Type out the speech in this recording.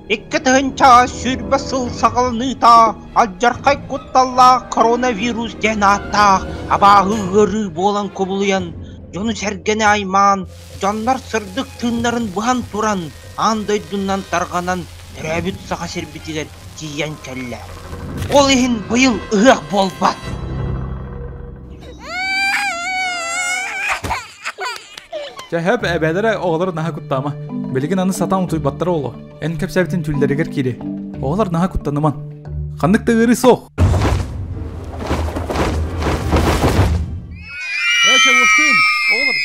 Икки тыгынча сүр басыл сағалыныта, алжарқай құтталла коронавирус денатта, абағы ғыры болан көбілуян, жону сәргені айман, жанлар сырдық тынларын бұған туран, андайдуннан тарғанан түрәбіт саға сербітігер тиян кәлі. Ол ехін бұйыл ұғық болбат. Жахап әбәлері оғылар наға құттама. Белеген аны сатан ұтуй баттары олы. Ән кәпсәбітін түлдерігер кейде. Оғылар наға құттаныман. Қандықты ғыры соқ. Әші өскейін, оғылар.